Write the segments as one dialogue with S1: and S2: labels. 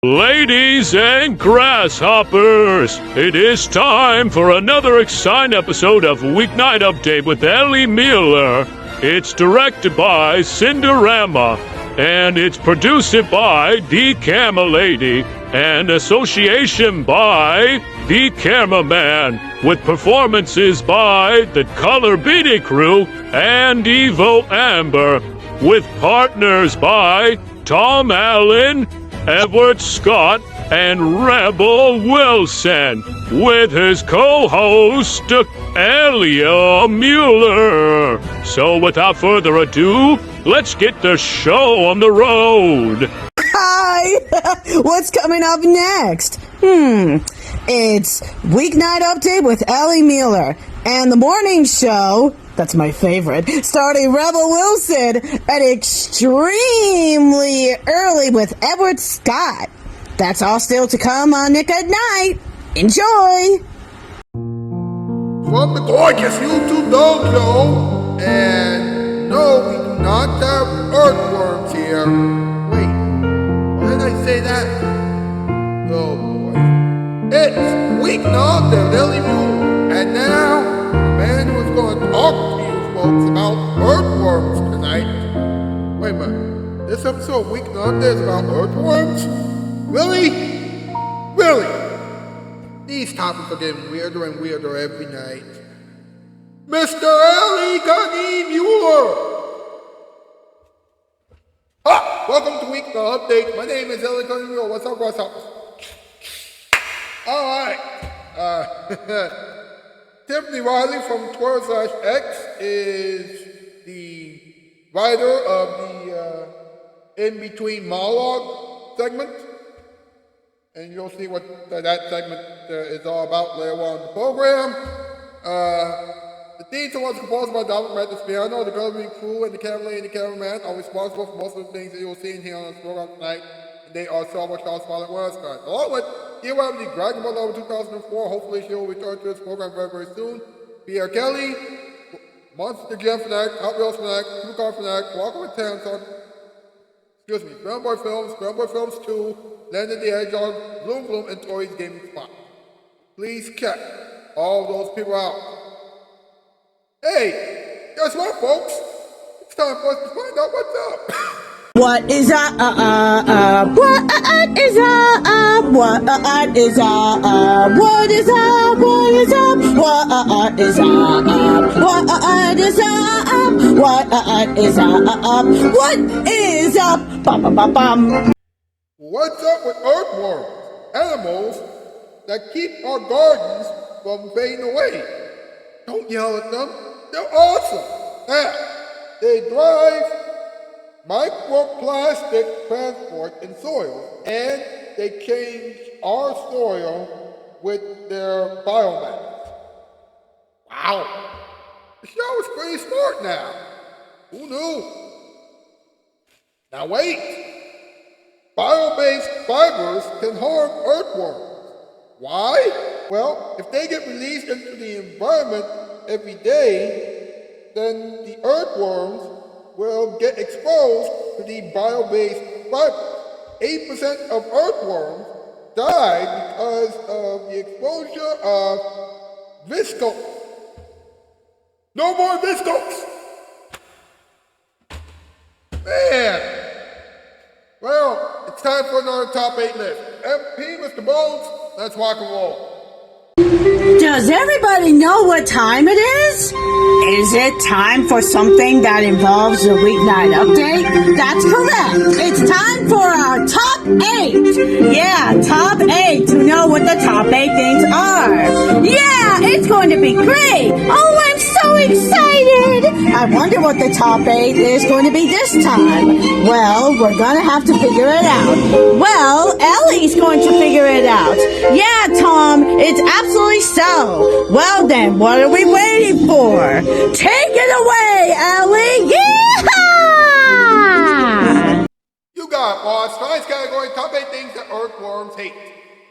S1: Ladies and grasshoppers, it is time for another exciting episode of Weeknight Update with Ellie Muller. It's directed by Cinderama, and it's produced by The Camera Lady, and association by The Cameraman, with performances by the Color Beatty Crew and Evo Amber, with partners by Tom Allen, Edward Scott, and Rebel Wilson, with his co-host, Elia Muller. So without further ado, let's get the show on the road.
S2: Hi! What's coming up next? It's Weeknight Update with Ellie Muller, and the morning show, that's my favorite, starting Rebel Wilson at extremely early with Edward Scott. That's all still to come on Nick at Night. Enjoy!
S3: From the gorgeous YouTube dojo, and no, we do not have earthworms here. Wait, why did I say that? Oh boy. It's Weeknight with Ellie Muller, and now the man who is going to talk to you folks about earthworms tonight. Wait a minute, this episode of Weeknight is about earthworms? Really? Really? These topics are getting weirder and weirder every night. Mr. Ellie Muller! Ah, welcome to Weeknight Update. My name is Ellie Muller. What's up, what's up? Alright. Tiffany Riley from Twitter/X is the writer of the in-between monologue segment. And you'll see what that segment is all about later on in the program. The theme song was composed by Dominic Mathis Piano. The Color Beatty Crew and the Camera Lady and the Cameraman are responsible for most of the things that you'll see in here on this program tonight. And they are Shoutout Spotlight winners. Along with Earthworms, the Dragon Ball over 2004. Hopefully she'll return to this program very, very soon. Pierre Kelly, Monster Jam Fanatic, Hot Wheels Fanatic, Supercar Fanatic, Walker with Tanson, Ground Boy Films 2, Landon the Hedgehog, Bloom Bloom, and Tori's Gaming Spot. Please check all those people out. Hey, guess what, folks? It's time for us to find out what's up.
S2: What is up? What is up? What is up? What is up? What is up? What is up? What is up? What is up? What is up? Bum bum bum bum.
S3: What's up with earthworms? Animals that keep our gardens from fading away. Don't yell at them. They're awesome. Now, they drive microplastic transport in soil, and they change our soil with their biomass. Wow. The show is pretty smart now. Who knew? Now wait. Bio-based fibers can harm earthworms. Why? Well, if they get released into the environment every day, then the earthworms will get exposed to the bio-based fibers. 8% of earthworms die because of the exposure of viscose. No more viscose! Man! Well, it's time for another top 8 list. MP, Mr. Bones, let's rock and roll.
S2: Does everybody know what time it is? Is it time for something that involves a weeknight update? That's correct. It's time for our top 8. Yeah, top 8 to know what the top 8 things are. Yeah, it's going to be great. Oh, I'm so excited. I wonder what the top 8 is going to be this time. Well, we're going to have to figure it out. Well, Ellie's going to figure it out. Yeah, Tom, it's absolutely so. Well then, what are we waiting for? Take it away, Ellie! Yeehaw!
S3: You got it, boss. Science category, top 8 things that earthworms hate.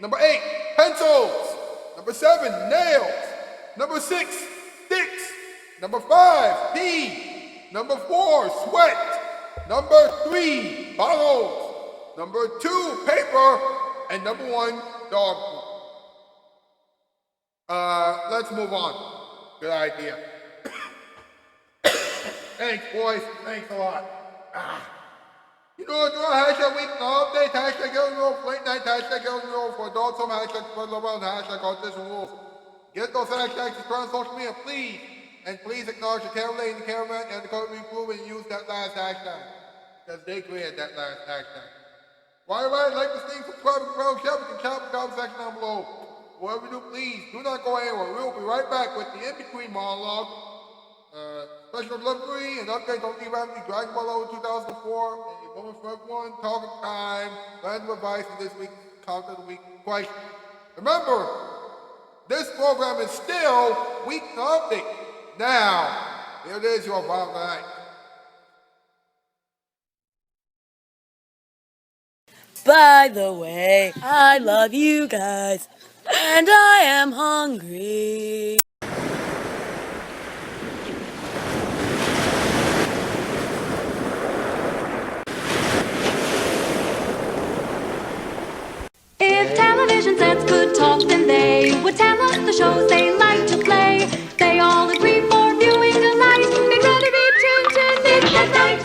S3: Number 8, pencils. Number 7, nails. Number 6, sticks. Number 5, pee. Number 4, sweat. Number 3, bottles. number 2, paper, and number 1, dog food. Let's move on. Good idea. Thanks, boys. Thanks a lot. You know, do a hashtag week update, hashtag late night, hashtag for adults, some hashtag spread love and hashtag autism rules. Get those hashtags to on social media, please. And please acknowledge the Caroline and the Caravan and the Code Improve and use that last hashtag. Because they created that last hashtag. Why like this thing, subscribe and follow, share with the chat in the comment section down below. Whatever you do, please do not go anywhere. We will be right back with the in-between monologue, special delivery, and updates on the Dragon Ball over 2004, a moment for everyone, talking time, random advice for this week's content of the week question. Remember, this program is still week update. Now, here it is, your final night.
S4: By the way, I love you guys, and I am hungry.
S5: If television sets could talk, then they would tell us the shows they like to play. They all agree for viewing tonight. Make ready to be tuned to Nick at Night.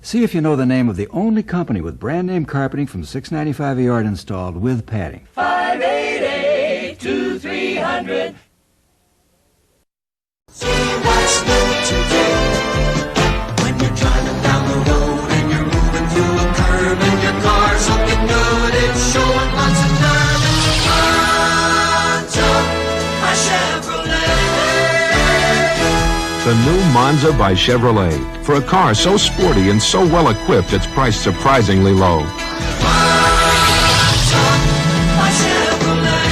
S6: See if you know the name of the only company with brand name carpeting from $6.95 a yard installed with padding.
S7: 588-2300. See what's new today. When you're driving down the road and you're moving through a curve and your car's looking good, it's showing lots of nerve. Monza, my Chevrolet.
S8: The new Monza by Chevrolet. For a car so sporty and so well equipped, it's priced surprisingly low.
S7: Monza, my Chevrolet.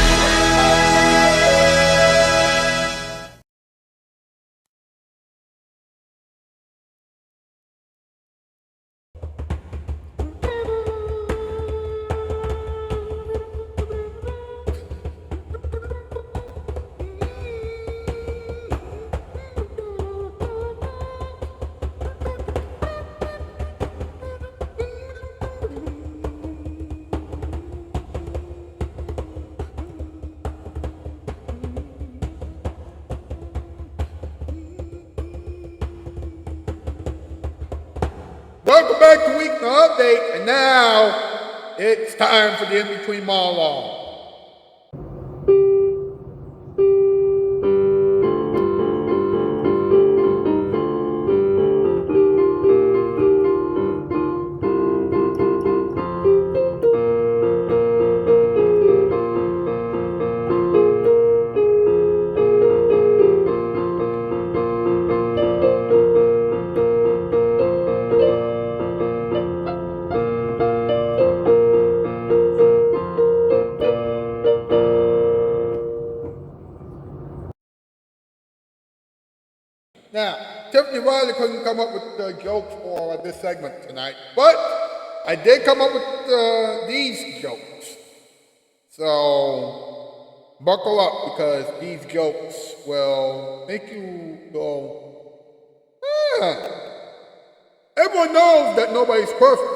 S3: Welcome back to Weeknight Update, and now it's time for the in-between monologue. Now, Tiffany Riley couldn't come up with jokes for this segment tonight, but I did come up with these jokes. So, buckle up because these jokes will make you go, Everyone knows that nobody's perfect.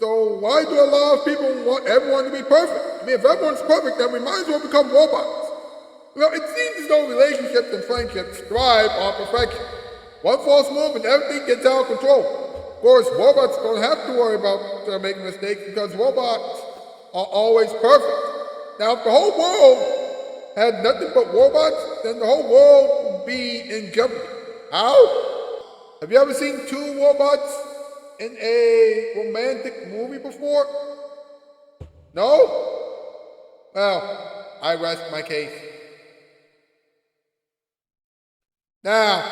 S3: So why do a lot of people want everyone to be perfect? I mean, if everyone's perfect, then we might as well become robots. Well, it seems as though relationships and friendships thrive on perfection. One false move and everything gets out of control. Of course, robots don't have to worry about making mistakes because robots are always perfect. Now, if the whole world had nothing but robots, then the whole world would be in jeopardy. How? Have you ever seen two robots in a romantic movie before? No? Well, I rest my case. Now,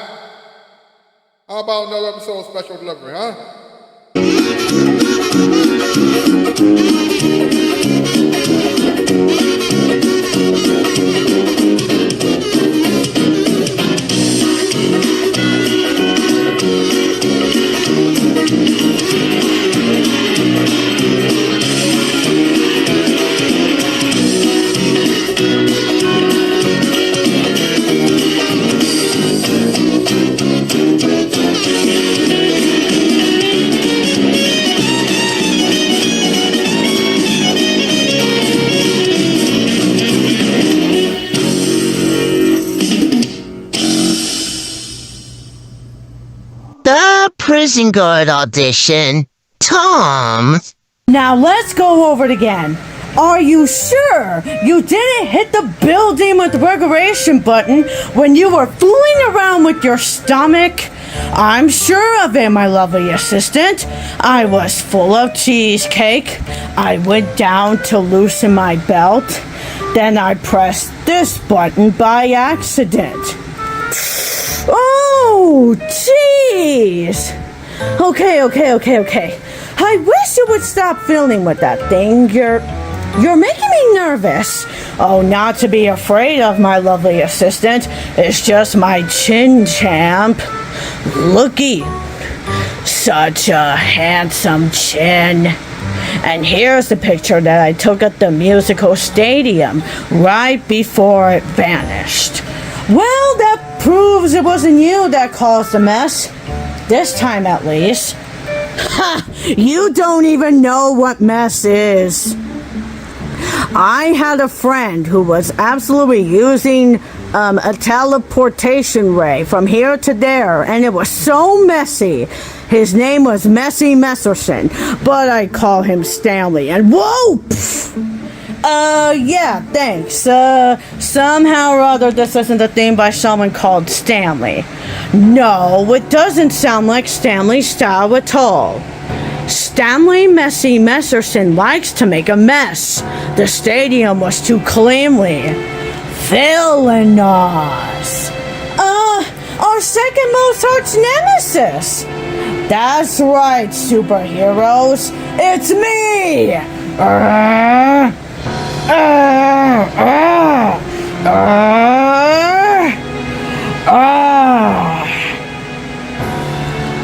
S3: how about another episode of Special Delivery, huh?
S9: prison guard audition. Tom.
S2: Now let's go over it again. Are you sure you didn't hit the building with the regulation button when you were fooling around with your stomach? I'm sure of it, my lovely assistant. I was full of cheesecake. I went down to loosen my belt. Then I pressed this button by accident. Oh, jeez. Okay. I wish you would stop fiddling with that thing. You're making me nervous. Oh, not to be afraid of, my lovely assistant. It's just my chin champ. Looky. Such a handsome chin. And here's the picture that I took at the musical stadium right before it vanished. Well, that proves it wasn't you that caused the mess. This time at least. Ha! You don't even know what mess is. I had a friend who was absolutely using a teleportation ray from here to there, and it was so messy. His name was Messy Messerson, but I call him Stanley. And whoa! Yeah, thanks. Somehow or other, this isn't a thing by someone called Stanley. No, it doesn't sound like Stanley's style at all. Stanley Messy Messerson likes to make a mess. The stadium was too cleanly. Villainous. Our second most arch nemesis. That's right, superheroes. It's me!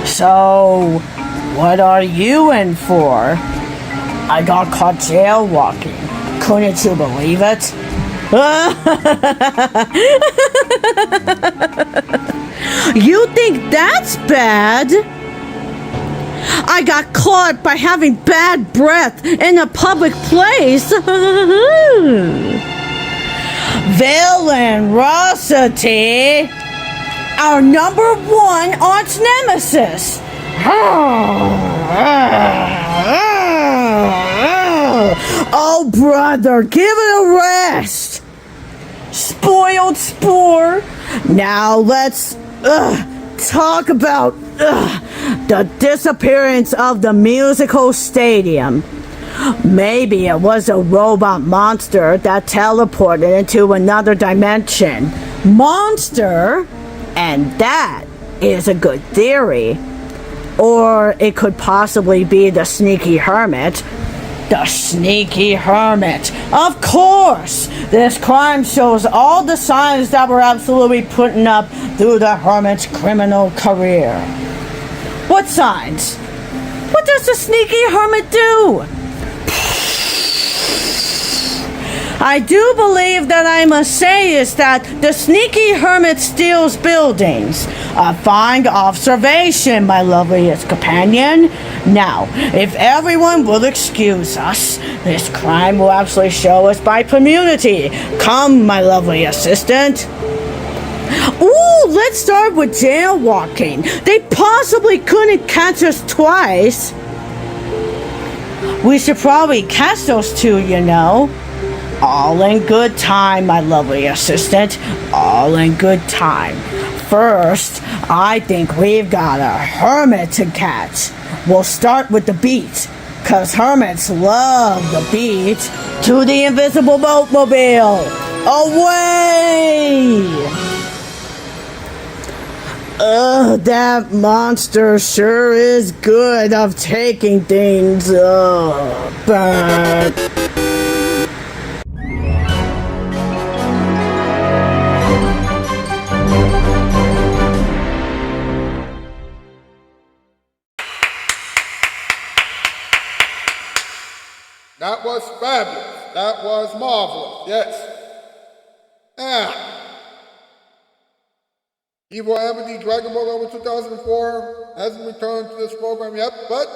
S2: So, what are you in for? I got caught jaywalking. Couldn't you believe it? You think that's bad? I got caught by having bad breath in a public place. Villainrosity, our number one arch nemesis. Oh, brother, give it a rest. Spoiled spore. Now let's talk about the disappearance of the musical stadium. Maybe it was a robot monster that teleported into another dimension. Monster? And that is a good theory. Or it could possibly be the sneaky hermit. The sneaky hermit. Of course! This crime shows all the signs that we're absolutely putting up through the hermit's criminal career. What signs? What does the sneaky hermit do? I do believe that I must say is that the sneaky hermit steals buildings. A fine observation, my loveliest companion. Now, if everyone will excuse us, this crime will actually show us by community. Come, my lovely assistant. Ooh, let's start with jaywalking. They possibly couldn't catch us twice. We should probably catch those two, you know. All in good time, my lovely assistant. All in good time. First, I think we've got a hermit to catch. We'll start with the beat, 'cause hermits love the beat. To the invisible boatmobile. Away! That monster sure is good of taking things back.
S3: That was fabulous. That was marvelous. Yes. Evil Amity Dragon Ball over 2004 hasn't returned to this program yet, but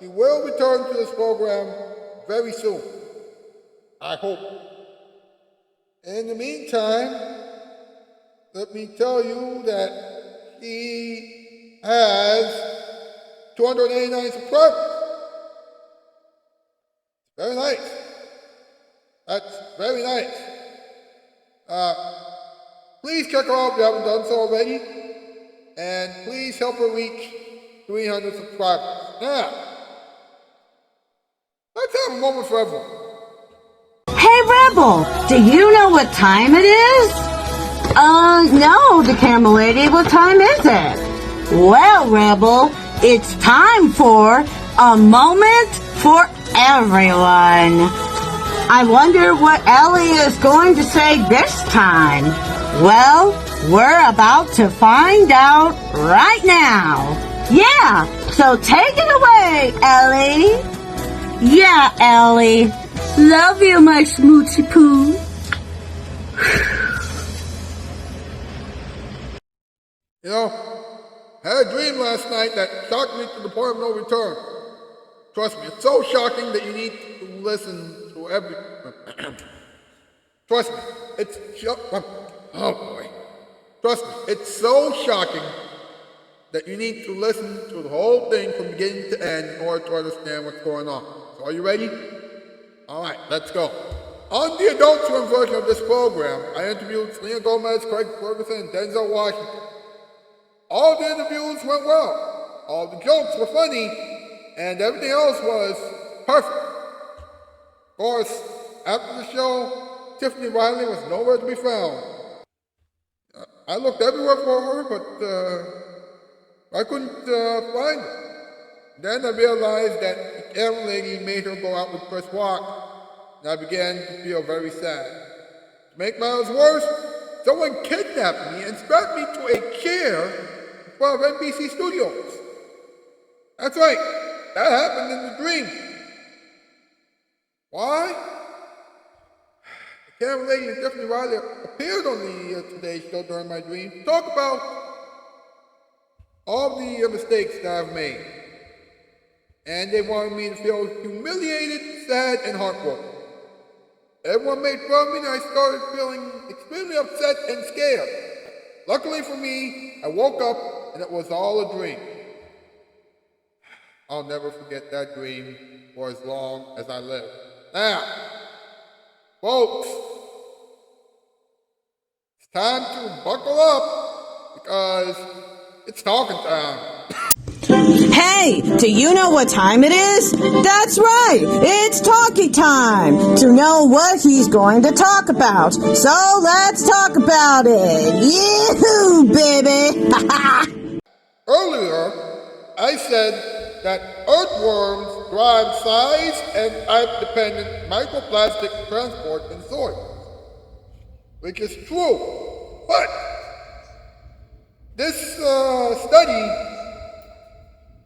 S3: he will return to this program very soon. I hope. In the meantime, let me tell you that he has 289 subscribers. Very nice. That's very nice. Please check her out if you haven't done so already. And please help her reach 300 subscribers. Now, let's have a moment for everyone.
S2: Hey, Rebel, do you know what time it is? No, the camera lady. What time is it? Well, Rebel, it's time for a moment for everyone. I wonder what Ellie is going to say this time. Well, we're about to find out right now. Yeah, so take it away, Ellie. Yeah, Ellie. Love you, my smoochie poo.
S3: You know, I had a dream last night that shocked me to the point of no return. Trust me, it's so shocking that you need to listen to every... Trust me, it's... Oh boy. Trust me, it's so shocking that you need to listen to the whole thing from beginning to end in order to understand what's going on. So are you ready? Alright, let's go. On the Adult Swim version of this program, I interviewed Selena Gomez, Craig Ferguson, and Denzel Washington. All the interviews went well. All the jokes were funny, and everything else was perfect. Of course, after the show, Tiffany Riley was nowhere to be found. I looked everywhere for her, but I couldn't find her. Then I realized that the camera lady made her go out with Chris Rock, and I began to feel very sad. To make matters worse, someone kidnapped me and strapped me to a chair in front of NBC Studios. That's right, that happened in the dream. Why? The camera lady and Tiffany Riley appeared on the Today Show during my dream to talk about all the mistakes that I've made. And they wanted me to feel humiliated, sad, and heartbroken. Everyone made fun of me and I started feeling extremely upset and scared. Luckily for me, I woke up and it was all a dream. I'll never forget that dream for as long as I live. Now, folks, it's time to buckle up because it's talking time.
S2: Hey, do you know what time it is? That's right, it's talkie time to know what he's going to talk about. So let's talk about it. Yee-hoo, baby.
S3: Earlier, I said that earthworms drive size and type-dependent microplastic transport in soil, which is true. But this study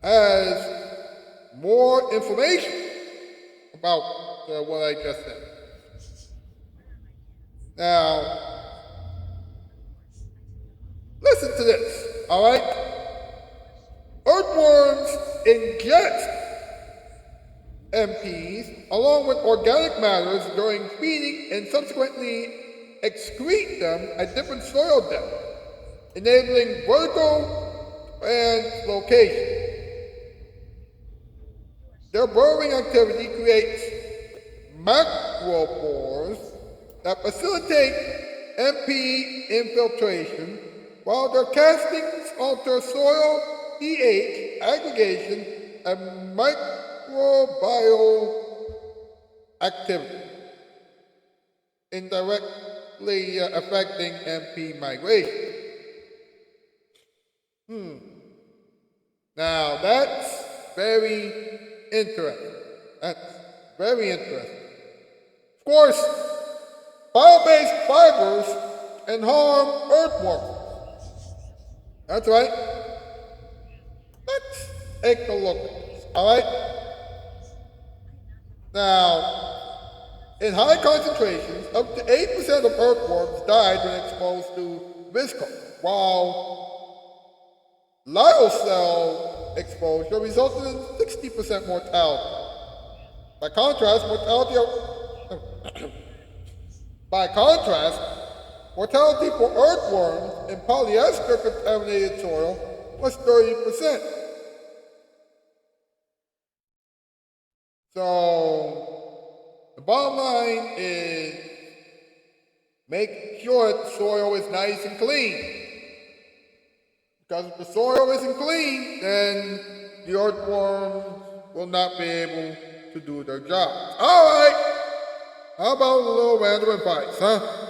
S3: has more information about what I just said. Now, listen to this, all right? Earthworms ingest MPs along with organic matters during feeding and subsequently excrete them at different soil depths, enabling vertical translocation. Their burrowing activity creates macropores that facilitate MP infiltration, while their castings alter soil pH aggregation and microbial activity, indirectly affecting MP migration. Now that's very interesting. That's very interesting. Of course, bio-based fibers can harm earthworms. That's right. Let's take a look at this, all right? Now, in high concentrations, up to 8% of earthworms died when exposed to viscose, while lyocell exposure resulted in 60% mortality. By contrast, mortality for earthworms in polyester contaminated soil was 30%. So the bottom line is make sure that the soil is nice and clean. Because if the soil isn't clean, then the earthworms will not be able to do their job. Alright, how about a little random advice, huh?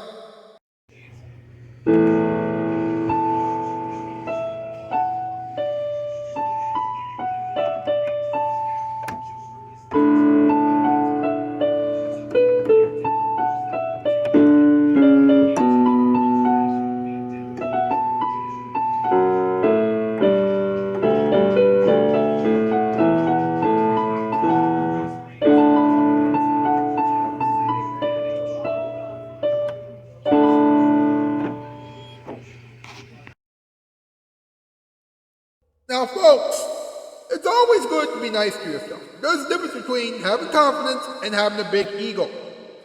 S3: Now, folks, it's always good to be nice to yourself. There's a difference between having confidence and having a big ego.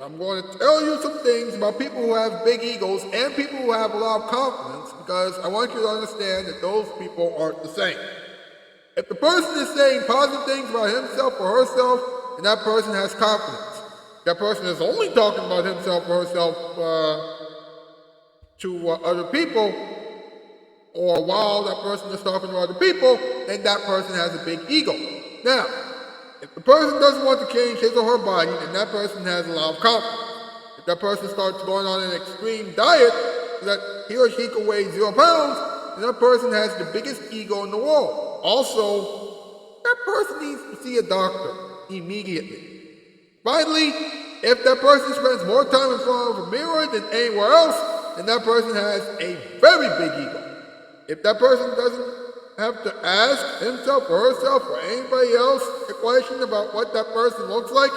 S3: I'm going to tell you some things about people who have big egos and people who have a lot of confidence because I want you to understand that those people aren't the same. If the person is saying positive things about himself or herself, then that person has confidence. If that person is only talking about himself or herself to other people, or while that person is talking to other people, then that person has a big ego. Now, if the person doesn't want to change his or her body, then that person has a lot of confidence. If that person starts going on an extreme diet so that he or she can weigh 0 pounds, then that person has the biggest ego in the world. Also, that person needs to see a doctor immediately. Finally, if that person spends more time in front of a mirror than anywhere else, then that person has a very big ego. If that person doesn't have to ask himself or herself or anybody else a question about what that person looks like,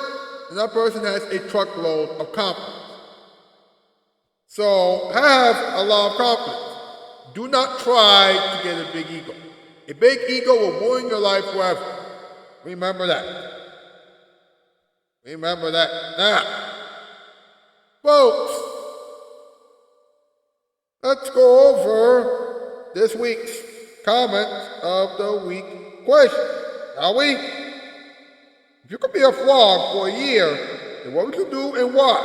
S3: then that person has a truckload of confidence. So have a lot of confidence. Do not try to get a big ego. A big ego will ruin your life forever. Remember that. Remember that. Now, folks, let's go over this week's comment of the week question. Shall we? If you could be a frog for a year, then what would you do and why?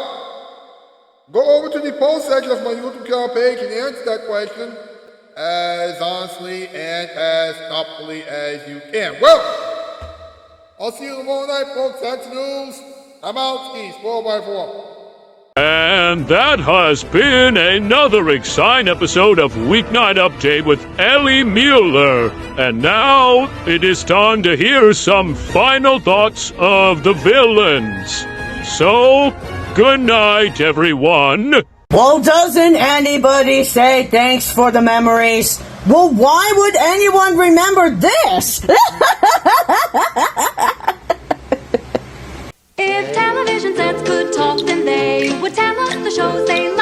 S3: Go over to the post section of my YouTube channel page and answer that question as honestly and as thoughtfully as you can. Well, I'll see you tomorrow night, folks. That's the news. I'm out. Ski. Spoil by 4.
S1: And that has been another exciting episode of Weeknight Update with Ellie Muller. And now it is time to hear some final thoughts of the villains. So, good night, everyone.
S2: Well, doesn't anybody say thanks for the memories? Well, why would anyone remember this?
S5: If television sets could talk, then they would tell us the shows they